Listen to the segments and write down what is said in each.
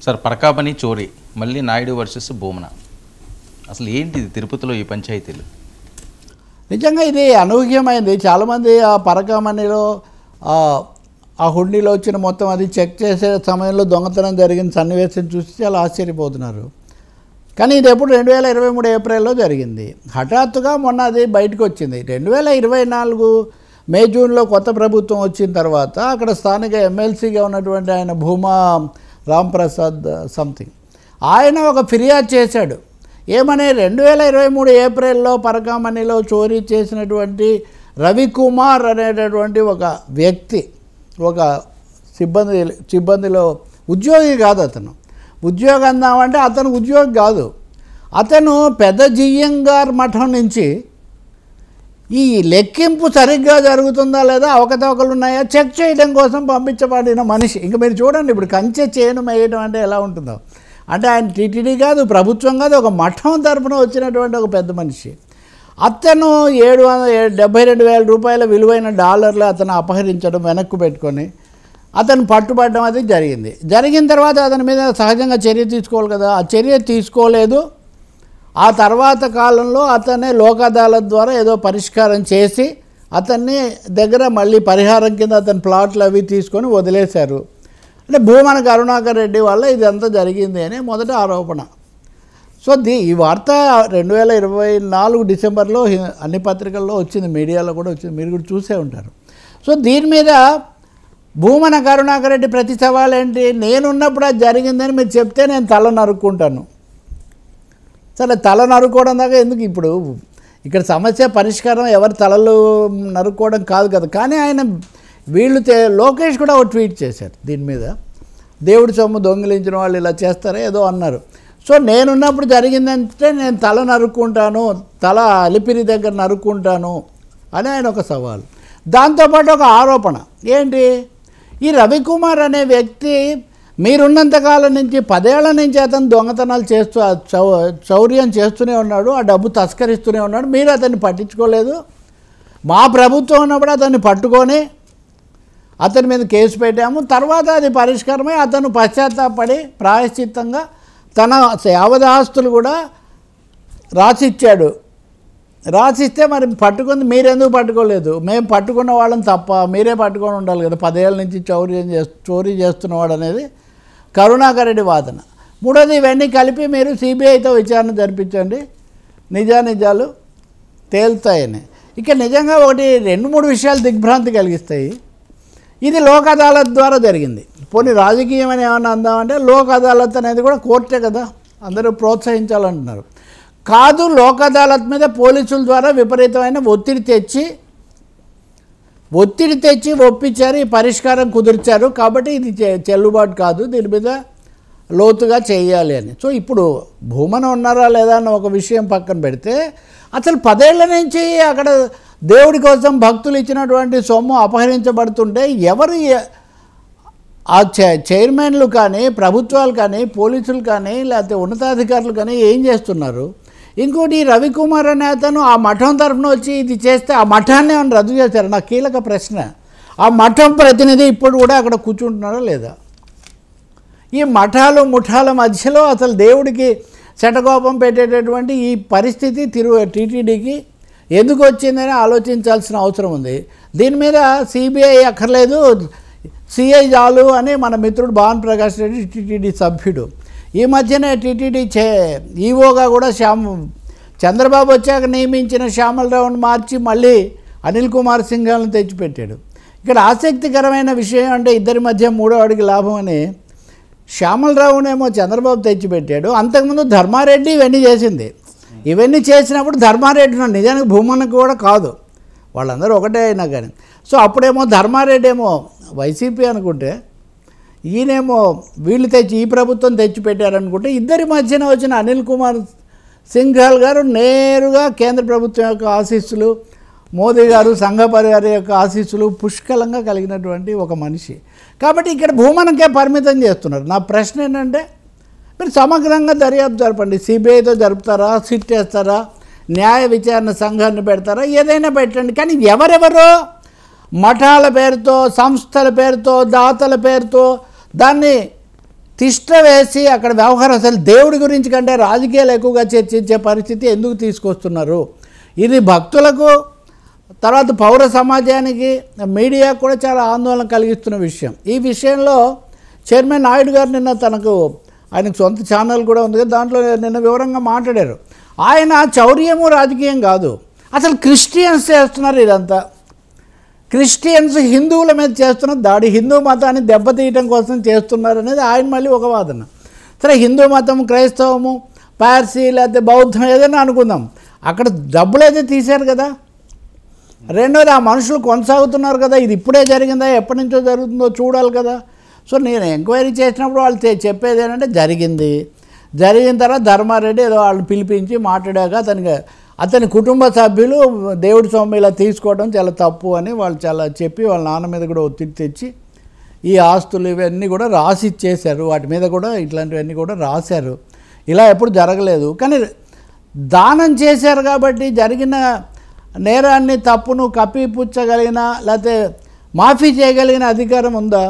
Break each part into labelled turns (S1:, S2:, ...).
S1: Sir పరకాపని చోరీ మళ్ళీ Naidu versus Bhumana, అసలు ఏంటిది తిరుపతిలో ఈ పంచాయతీలు?
S2: నిజంగా ఇది అనూహ్యమైంది. చాలామంది ఆ పరకామణిలో ఆ హుండీలో వచ్చిన మొత్తం అది చెక్ చేసే సమయంలో దొంగతనం జరిగిన సన్నివేశం చూసి చాలా ఆశ్చర్యపోతున్నారు. కానీ ఇది ఎప్పుడు 2023 ఏప్రిల్లో జరిగింది. హఠాత్తుగా మొన్న అది బయటకు వచ్చింది. 2024 మే జూన్లో కొత్త ప్రభుత్వం వచ్చిన తర్వాత అక్కడ స్థానిక ఎమ్మెల్సీగా ఉన్నటువంటి ఆయన భూమా రాంప్రసాద్ సంథింగ్ ఆయన ఒక ఫిర్యాదు చేశాడు. ఏమని 2023 ఏప్రిల్లో పరకామణిలో చోరీ చేసినటువంటి రవికుమార్ అనేటటువంటి ఒక వ్యక్తి, ఒక సిబ్బందిలో ఉద్యోగి కాదు, అతను ఉద్యోగం అందామంటే అతను ఉద్యోగి కాదు, అతను పెద్ద జియ్యంగార్ మఠం నుంచి ఈ లెక్కింపు సరిగ్గా జరుగుతుందా లేదా, అవకతవకలు ఉన్నాయా చెక్ చేయడం కోసం పంపించబడిన మనిషి. ఇంకా మీరు చూడండి, ఇప్పుడు కంచె చేను మేయడం అంటే ఎలా ఉంటుందో, అంటే ఆయన టీటీడీ కాదు, ప్రభుత్వం కాదు, ఒక మఠం తరఫున వచ్చినటువంటి ఒక పెద్ద మనిషి. అతను 772,000 రూపాయల విలువైన డాలర్లు అతను అపహరించడం, వెనక్కు పెట్టుకొని అతను పట్టుబడడం అది జరిగింది. జరిగిన తర్వాత అతని మీద సహజంగా చర్య తీసుకోవాలి కదా, ఆ చర్య తీసుకోలేదు. ఆ తర్వాత కాలంలో అతనే లోక్ అదాలత్ ద్వారా ఏదో పరిష్కారం చేసి అతన్ని దగ్గర మళ్ళీ పరిహారం కింద అతని ప్లాట్లు అవి తీసుకొని వదిలేశారు. అంటే భూమన కరుణాకర్ రెడ్డి వల్ల ఇదంతా జరిగింది అని మొదటి ఆరోపణ. సో ఈ వార్త 2024 డిసెంబర్లో అన్ని పత్రికల్లో వచ్చింది, మీడియాలో కూడా వచ్చింది, మీరు కూడా చూసే ఉంటారు. సో దీని మీద భూమన కరుణాకర్ రెడ్డి ప్రతి సవాల్ ఏంటి, నేనున్నప్పుడు అది జరిగిందని మీరు చెప్తే నేను తల నరుక్కుంటాను. సరే, తల నరుక్కోవడం దాకా ఎందుకు, ఇప్పుడు ఇక్కడ సమస్య పరిష్కారం ఎవరి తలలు నరుక్కోవడం కాదు కదా. కానీ ఆయన వీళ్ళు లోకేష్ కూడా ఒక ట్వీట్ చేశారు దీని మీద, దేవుడి సొమ్ము దొంగిలించిన వాళ్ళు ఇలా చేస్తారా ఏదో అన్నారు. సో నేనున్నప్పుడు జరిగిందంటే నేను తల నరుక్కుంటాను, తల అలిపిరి దగ్గర నరుక్కుంటాను అని ఆయన ఒక సవాల్. దాంతోపాటు ఒక ఆరోపణ ఏంటి, ఈ రవికుమార్ అనే వ్యక్తి మీరున్నంతకాలం నుంచి 10 ఏళ్ల నుంచి అతను దొంగతనాలు చేస్తూ చౌర్యం చేస్తూనే ఉన్నాడు, ఆ డబ్బు తస్కరిస్తూనే ఉన్నాడు, మీరు అతన్ని పట్టించుకోలేదు. మా ప్రభుత్వం ఉన్నప్పుడు అతన్ని పట్టుకొని అతని మీద కేసు పెట్టాము. తర్వాత అది పరిష్కారమై అతను పశ్చాత్తాపడి ప్రాయశ్చిత్తంగా తన యావదాస్తులు కూడా రాసిచ్చాడు. రాసిస్తే మరి పట్టుకుంది మీరెందుకు పట్టుకోలేదు, మేము పట్టుకున్న వాళ్ళని తప్ప మీరే పట్టుకొని ఉండాలి కదా, 10 ఏళ్ళ నుంచి చోరీ చేస్తున్నవాడు అనేది కరుణాకర్ రెడ్డి వాదన. మూడోది, ఇవన్నీ కలిపి మీరు సిబిఐతో విచారణ జరిపించండి, నిజానిజాలు తేలుతాయని. ఇక నిజంగా 2-3 విషయాలు దిగ్భ్రాంతి కలిగిస్తాయి. ఇది లోక్ అదాలత్ ద్వారా జరిగింది. పోనీ రాజకీయం అని ఏమన్నా అందామంటే లోక్ అదాలత్ అనేది కూడా కోర్టే కదా, అందరూ ప్రోత్సహించాలంటున్నారు. కాదు, లోక్ అదాలత్ మీద పోలీసుల ద్వారా విపరీతమైన ఒత్తిడి తెచ్చి ఒప్పించారు, ఈ పరిష్కారం కుదిర్చారు. కాబట్టి ఇది చెల్లుబాటు కాదు, దీని మీద లోతుగా చేయాలి అని. సో ఇప్పుడు భూమన ఉన్నారా లేదా అన్న ఒక విషయం పక్కన పెడితే, అసలు 10 ఏళ్ల నుంచి అక్కడ దేవుడి కోసం భక్తులు ఇచ్చినటువంటి సొమ్ము అపహరించబడుతుంటే ఎవరు, ఆ చైర్మన్లు కానీ ప్రభుత్వాలు కానీ పోలీసులు కానీ లేకపోతే ఉన్నతాధికారులు కానీ ఏం చేస్తున్నారు? ఇంకోటి, రవికుమార్ అనే అతను ఆ మఠం తరఫున వచ్చి ఇది చేస్తే ఆ మఠాన్ని ఏమైనా రద్దు చేశారు? నాకు కీలక ప్రశ్న. ఆ మఠం ప్రతినిధి ఇప్పుడు కూడా అక్కడ కూర్చుంటున్నారా లేదా? ఈ ముఠాల మధ్యలో అసలు దేవుడికి శటకోపం పెట్టేటటువంటి ఈ పరిస్థితి టీటీడీకి ఎందుకు వచ్చిందని ఆలోచించాల్సిన అవసరం ఉంది. దీని మీద సిబిఐ అక్కర్లేదు, సిఐ చాలు అని మన మిత్రుడు భావన్ ప్రకాష్ రెడ్డి టీటీడీ సభ్యుడు ఈ మధ్యనే టీటీడీ ఈవోగా కూడా చంద్రబాబు వచ్చాక నియమించిన శ్యామలరావుని మార్చి మళ్ళీ అనిల్ కుమార్ సింఘాల్ని తెచ్చిపెట్టాడు. ఇక్కడ ఆసక్తికరమైన విషయం అంటే ఇద్దరి మధ్య 3వ అడుగు లాభం అని శ్యామలరావునేమో చంద్రబాబు తెచ్చిపెట్టాడు. అంతకుముందు ధర్మారెడ్డి ఇవన్నీ చేసింది. ఇవన్నీ చేసినప్పుడు ధర్మారెడ్డి నిజానికి భూమనకు కూడా కాదు, వాళ్ళందరూ ఒకటే అయినా కానీ. సో అప్పుడేమో ధర్మారెడ్డి ఏమో వైసీపీ అనుకుంటే, ఈయనేమో వీళ్ళు ఈ ప్రభుత్వం తెచ్చిపెట్టారనుకుంటే, ఇద్దరి మధ్యన వచ్చిన అనిల్ కుమార్ సింఘాల్ గారు నేరుగా కేంద్ర ప్రభుత్వం యొక్క ఆశీస్సులు, మోదీ గారు సంఘ పరివార యొక్క ఆశీస్సులు పుష్కలంగా కలిగినటువంటి ఒక మనిషి. కాబట్టి ఇక్కడ భూమనకే పరిమితం చేస్తున్నారు. నా ప్రశ్న ఏంటంటే, మీరు సమగ్రంగా దర్యాప్తు జరపండి. సిబిఐతో జరుపుతారా, సిట్ వేస్తారా, న్యాయ విచారణ సంఘాన్ని పెడతారా, ఏదైనా పెట్టండి. కానీ ఎవరెవరో మఠాల పేరుతో, సంస్థల పేరుతో, దాతల పేరుతో దాన్ని తిష్ట వేసి అక్కడ వ్యవహారం అసలు దేవుడి గురించి కంటే రాజకీయాలు ఎక్కువగా చర్చించే పరిస్థితి ఎందుకు తీసుకొస్తున్నారు? ఇది భక్తులకు, తర్వాత పౌర సమాజానికి, మీడియా కూడా చాలా ఆందోళన కలిగిస్తున్న విషయం. ఈ విషయంలో చైర్మన్ నాయుడు గారు నిన్న ఆయనకు సొంత ఛానల్ కూడా ఉంది కదా, దాంట్లో నిన్న వివరంగా మాట్లాడారు. ఆయన చౌర్యము రాజకీయం కాదు, అసలు క్రిస్టియన్స్ చేస్తున్నారు ఇదంతా. క్రిస్టియన్స్ హిందువుల మీద చేస్తున్న దాడి, హిందూ మతాన్ని దెబ్బతీయటం కోసం చేస్తున్నారు అనేది ఆయన మళ్ళీ ఒక వాదన. సరే, హిందూ మతం, క్రైస్తవము, పార్సీ లేకపోతే బౌద్ధం ఏదైనా అనుకుందాం, అక్కడ డబ్బులు అయితే తీశారు కదా. రెండోది ఆ మనుషులు కొనసాగుతున్నారు కదా, ఇది ఇప్పుడే జరిగిందా ఎప్పటి నుంచో జరుగుతుందో చూడాలి కదా. సో నేను ఎంక్వైరీ చేసినప్పుడు వాళ్ళు చెప్పేది ఏంటంటే జరిగిన తర్వాత ధర్మారెడ్డి ఏదో వాళ్ళు పిలిపించి మాట్లాడాక అతని కుటుంబ సభ్యులు దేవుడి సొమ్ము ఇలా తీసుకోవడం చాలా తప్పు అని వాళ్ళు చాలా చెప్పి వాళ్ళ నాన్న మీద కూడా ఒత్తిడి తెచ్చి ఈ ఆస్తులు ఇవన్నీ కూడా రాసి ఇచ్చేశారు. వాటి మీద కూడా ఇట్లాంటివన్నీ కూడా రాశారు. ఇలా ఎప్పుడు జరగలేదు, కానీ దానం చేశారు కాబట్టి జరిగిన నేరాన్ని, తప్పును కప్పిపుచ్చగలిగిన లేకపోతే మాఫీ చేయగలిగిన అధికారం ఉందా?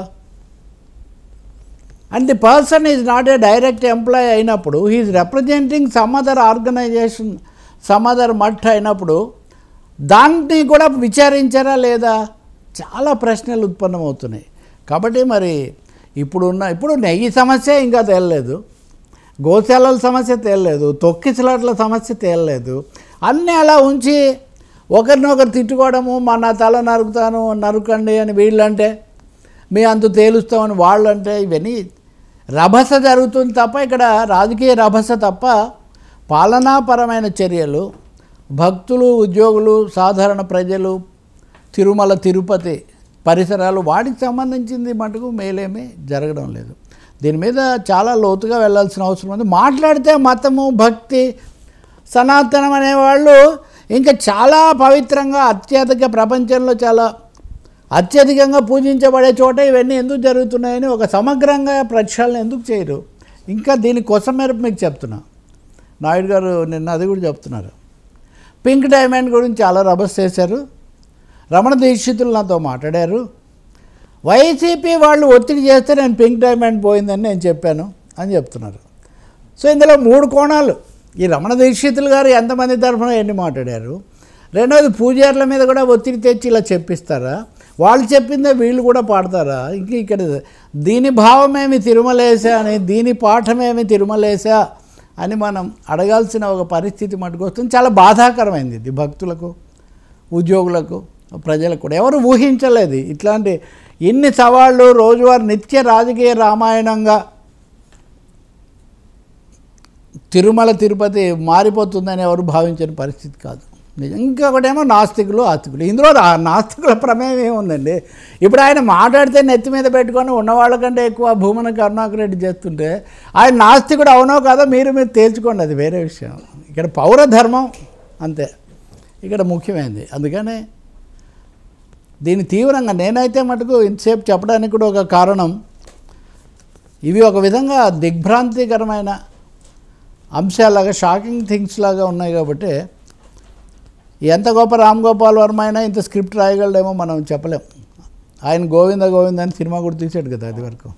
S2: And the person is not a direct employee అయినప్పుడు, he's representing some other organization, some other మట్ అయినప్పుడు దాన్ని కూడా విచారించారా లేదా? చాలా ప్రశ్నలు ఉత్పన్నమవుతున్నాయి. కాబట్టి మరి ఇప్పుడు నెయ్యి సమస్య ఇంకా తేలలేదు, గోశాలల సమస్య తేలలేదు, తొక్కిసలాట్ల సమస్య తేలలేదు. అన్నీ అలా ఉంచి ఒకరినొకరు తిట్టుకోవడము, నా తల నరుకండి అని వీళ్ళంటే, మీ అంత తేలుస్తామని వాళ్ళంటే, ఇవన్నీ రభస జరుగుతుంది తప్ప, ఇక్కడ రాజకీయ రభస తప్ప పాలనాపరమైన చర్యలు, భక్తులు, ఉద్యోగులు, సాధారణ ప్రజలు, తిరుమల తిరుపతి పరిసరాలు వాటికి సంబంధించింది మటుకు మేలేమీ జరగడం లేదు. దీని మీద చాలా లోతుగా వెళ్ళాల్సిన అవసరం ఉంది. మాట్లాడితే మతము, భక్తి, సనాతనం అనేవాళ్ళు ఇంకా చాలా పవిత్రంగా, అత్యధిక ప్రపంచంలో చాలా అత్యధికంగా పూజించబడే చోట ఇవన్నీ ఎందుకు జరుగుతున్నాయని ఒక సమగ్రంగా ప్రక్షాళన ఎందుకు చేయరు? ఇంకా దీనికోసం మేరకు మీకు చెప్తున్నా, నాయుడు గారు నిన్న అది కూడా చెప్తున్నారు. పింక్ డైమండ్ గురించి చాలా రభస్ చేశారు. రమణ దీక్షితులు నాతో మాట్లాడారు. వైసీపీ వాళ్ళు ఒత్తిడి చేస్తే నేను పింక్ డైమండ్ పోయిందని నేను చెప్పాను అని చెప్తున్నారు. సో ఇందులో 3 కోణాలు. ఈ రమణ దీక్షితులు గారు ఎంతమంది తరఫున ఎన్ని మాట్లాడారు? రెండవది, పూజారుల మీద కూడా ఒత్తిడి తెచ్చి ఇలా చెప్పిస్తారా? వాళ్ళు చెప్పిందే వీళ్ళు కూడా పాడతారా? ఇక్కడ దీని భావమేమి తిరుమలేసా అని, దీని పాఠమేమి తిరుమలేసా అని మనం అడగాల్సిన ఒక పరిస్థితి మటుకు వస్తుంది. చాలా బాధాకరమైంది ఇది భక్తులకు, ఉద్యోగులకు, ప్రజలకు కూడా. ఎవరు ఊహించలేదు ఇట్లాంటి ఇన్ని సవాళ్ళు రోజువారీ నిత్య రాజకీయ రామాయణంగా తిరుమల తిరుపతి మారిపోతుందని ఎవరు భావించిన పరిస్థితి కాదు. ఇంకొకటేమో నాస్తికులు, ఆస్తికులు. ఇందులో నాస్తికుల ప్రమేయం ఏముందండి? ఇప్పుడు ఆయన మాట్లాడితే నెత్తి మీద పెట్టుకొని ఉన్నవాళ్ళకంటే ఎక్కువ భూమన కరుణాకర్ రెడ్డి చేస్తుంటే ఆయన నాస్తికుడు అవునో కాదో మీరు తేల్చుకోండి, అది వేరే విషయం. ఇక్కడ పౌర ధర్మం అంతే ఇక్కడ ముఖ్యమైనది. అందుకని దీన్ని తీవ్రంగా నేనైతే మటుకు ఇంతసేపు చెప్పడానికి కూడా ఒక కారణం, ఇవి ఒక విధంగా దిగ్భ్రాంతికరమైన అంశాలాగా, షాకింగ్ థింగ్స్ లాగా ఉన్నాయి. కాబట్టి ఎంత గొప్ప రామ్ గోపాల్ వర్మ అయినా ఇంత స్క్రిప్ట్ రాయగలడేమో మనం చెప్పలేం. ఆయన గోవింద గోవింద అని సినిమా కూడా తీసాడు కదా అది వరకు.